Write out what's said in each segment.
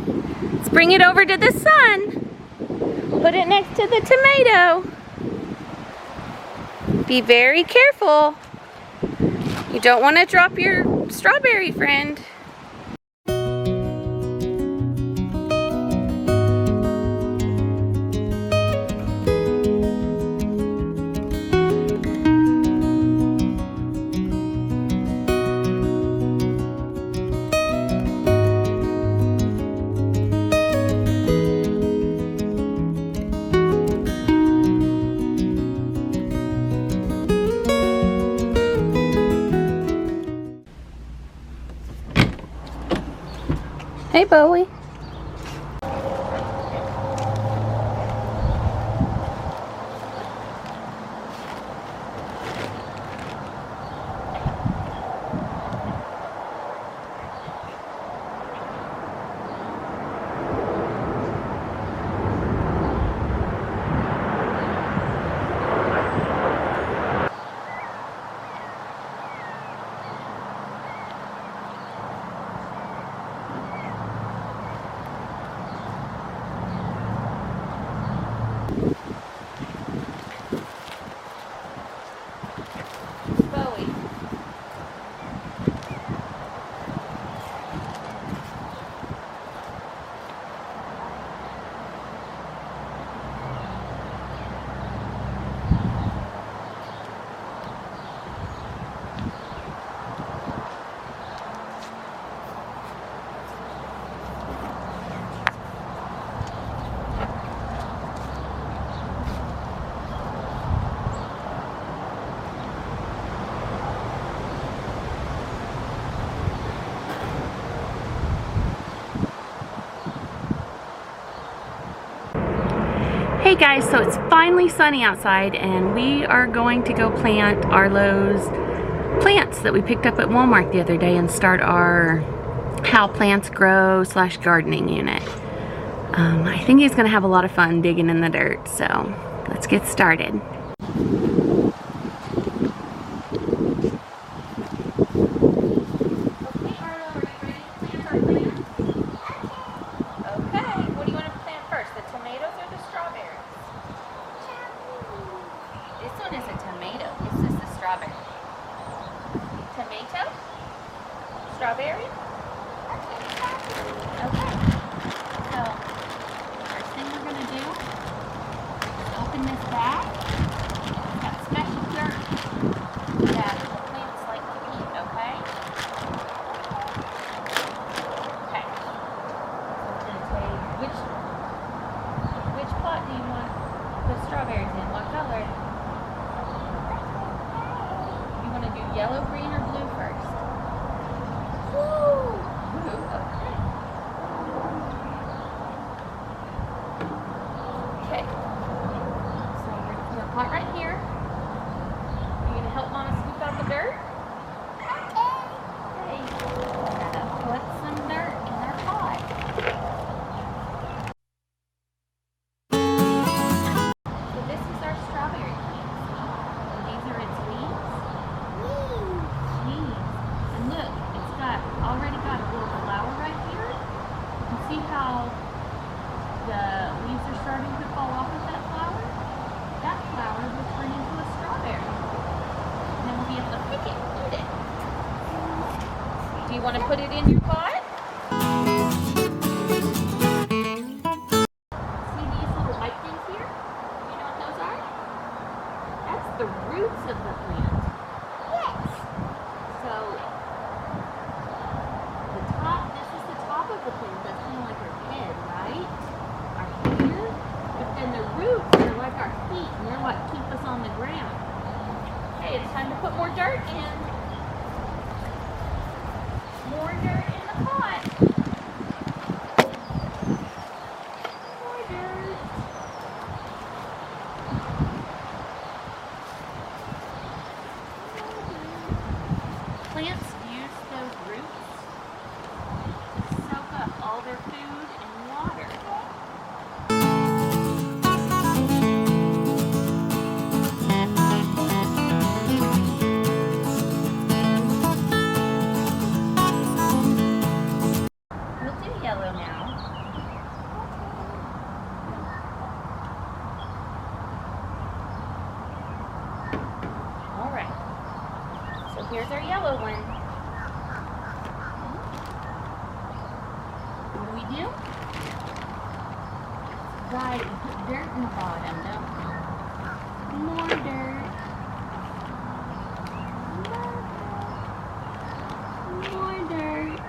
Let's bring it over to the sun. Put it next to the tomato. Be very careful. You don't want to drop your strawberry friend. Hey, Bowie. Hey guys, so it's finally sunny outside and we are going to go plant Arlo's plants that we picked up at Walmart the other day and start our How Plants Grow / gardening unit. I think he's going to have a lot of fun digging in the dirt, so let's get started. Strawberry? Okay. So, first thing we're going to do is open this bag. It's got special dirt that the plants like to eat, okay? Okay. So we're going to take, which pot do you want the strawberries in? What color? You want to do yellow, green, or blue first? Pot right here. Are you going to help Mama scoop out the dirt? Okay. Gotta put some dirt in our pot. So this is our strawberry plant. And these are its leaves. Leaves. And look, it's already got a little flower right here. You can see how the leaves are starting to fall off of that flower. That flower will turn into a strawberry. And then we'll be able to pick it and eat it. Do you want to put it in your pot? See these little white things here? You know what those are? That's the roots of the plant. Yes. So, this is the top of the plant. That's kind of like our head, right? Our hair. But then the roots are like our feet, and they're what keep us on the ground. Okay, it's time to put more dirt in. More dirt in the pot. More dirt. Plants use those roots to soak up all their food and water. our yellow one. What do we do? Right, we put dirt in the bottom, don't we? More dirt. More dirt.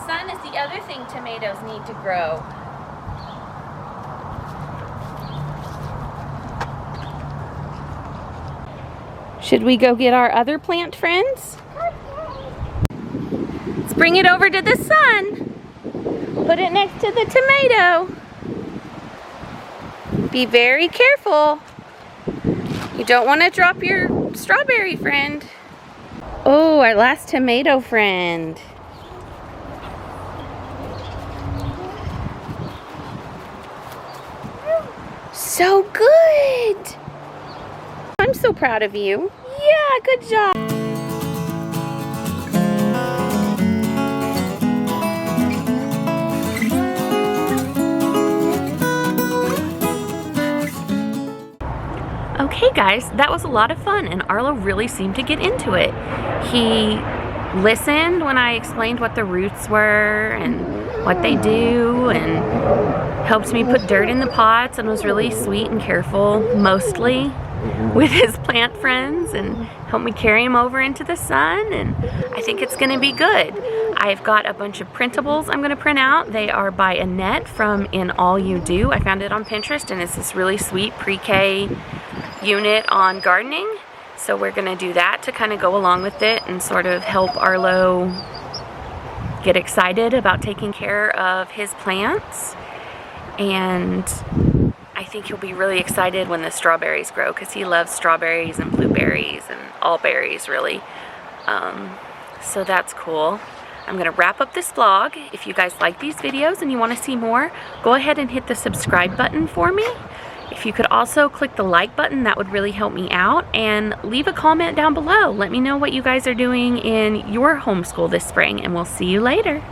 Sun is the other thing tomatoes need to grow. Should we go get our other plant friends? Let's bring it over to the sun. Put it next to the tomato. Be very careful. You don't want to drop your strawberry friend. Oh, our last tomato friend. So good! I'm so proud of you. Yeah, good job. Okay guys, that was a lot of fun and Arlo really seemed to get into it. He listened when I explained what the roots were and what they do, and helped me put dirt in the pots, and was really sweet and careful, mostly with his plant friends, and helped me carry him over into the sun, and I think it's going to be good. I've got a bunch of printables I'm going to print out. They are by Annette from In All You Do. I found it on Pinterest, and it's this really sweet pre-K unit on gardening. So we're going to do that to kind of go along with it and sort of help Arlo get excited about taking care of his plants. And I think he'll be really excited when the strawberries grow, because he loves strawberries and blueberries and all berries really. So that's cool. I'm going to wrap up this vlog. If you guys like these videos and you want to see more, go ahead and hit the subscribe button for me. If you could also click the like button, that would really help me out, and leave a comment down below. Let me know what you guys are doing in your homeschool this spring, and we'll see you later.